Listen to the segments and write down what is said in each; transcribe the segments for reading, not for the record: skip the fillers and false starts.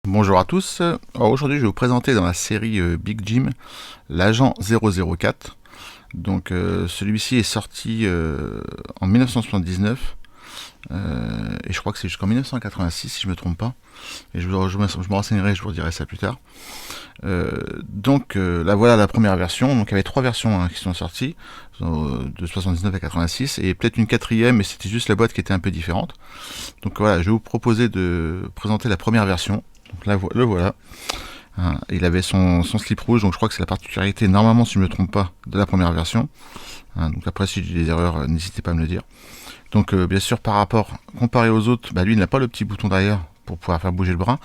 Bonjour à tous. Alors aujourd'hui, je vais vous présenter dans la série Big Jim l'agent 004. Donc celui-ci est sorti en 1979 et je crois que c'est jusqu'en 1986 si je me trompe pas. Et je me renseignerai, je vous dirai ça plus tard. Là voilà la première version. Donc il y avait trois versions qui sont sorties de 79 à 86 et peut-être une quatrième, mais c'était juste la boîte qui était un peu différente. Donc voilà, je vais vous proposer de présenter la première version. Donc là, le voilà. Il avait son slip rouge, donc je crois que c'est la particularité, normalement, si je ne me trompe pas, de la première version. Donc après, si j'ai des erreurs, n'hésitez pas à me le dire. Donc bien sûr, comparé aux autres, lui, il n'a pas le petit bouton derrière pour pouvoir faire bouger le bras.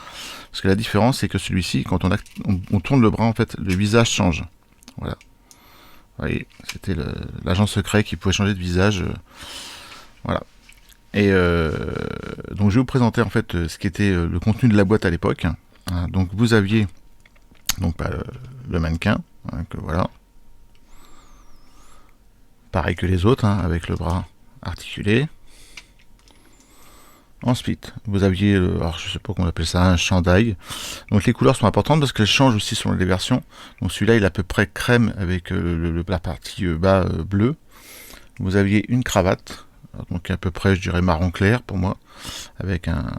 Parce que la différence, c'est que celui-ci, quand on tourne le bras, en fait, le visage change. Voilà. Vous voyez, c'était l'agent secret qui pouvait changer de visage. Voilà. Et donc je vais vous présenter en fait ce qui était le contenu de la boîte à l'époque. Donc vous aviez le mannequin, que voilà, pareil que les autres, avec le bras articulé. Ensuite, vous aviez, alors je sais pas comment on appelle ça, un chandail. Donc les couleurs sont importantes parce qu'elles changent aussi selon les versions. Donc celui-là, il est à peu près crème avec la partie bas bleue. Vous aviez une cravate. Donc à peu près, je dirais marron clair pour moi, avec un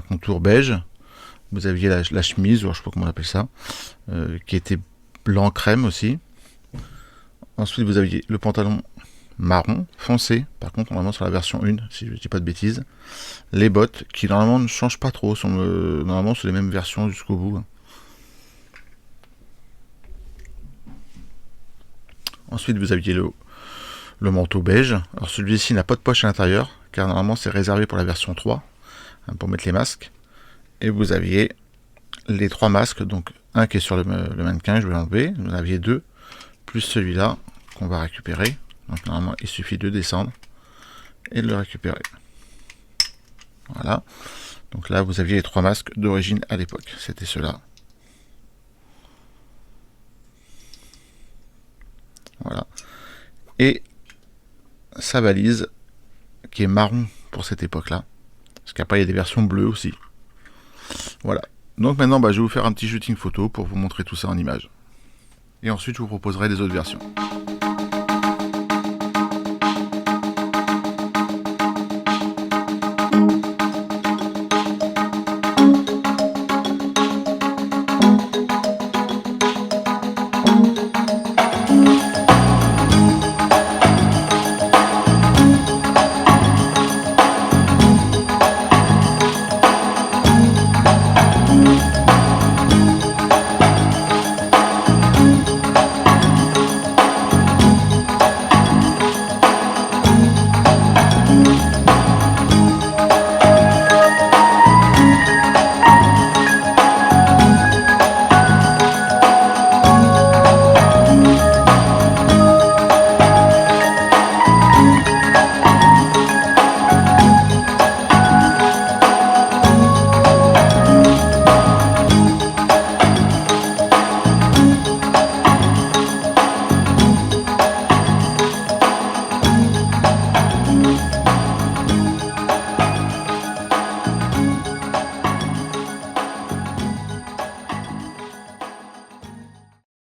contour beige. Vous aviez la chemise, ou je sais pas comment on appelle ça, qui était blanc crème aussi. Ensuite, vous aviez le pantalon marron foncé, par contre, normalement sur la version 1, si je ne dis pas de bêtises. Les bottes, qui normalement ne changent pas trop, normalement sur les mêmes versions jusqu'au bout. Ensuite, vous aviez le manteau beige. Alors celui-ci n'a pas de poche à l'intérieur, car normalement c'est réservé pour la version 3, pour mettre les masques. Et vous aviez les trois masques, donc un qui est sur le mannequin, je vais l'enlever. Vous en aviez deux, plus celui-là qu'on va récupérer. Donc normalement il suffit de descendre et de le récupérer. Voilà. Donc là vous aviez les trois masques d'origine à l'époque. C'était ceux-là. Voilà. Et sa valise qui est marron pour cette époque-là. Parce qu'après il y a des versions bleues aussi. Voilà. Donc maintenant je vais vous faire un petit shooting photo pour vous montrer tout ça en images. Et ensuite je vous proposerai des autres versions.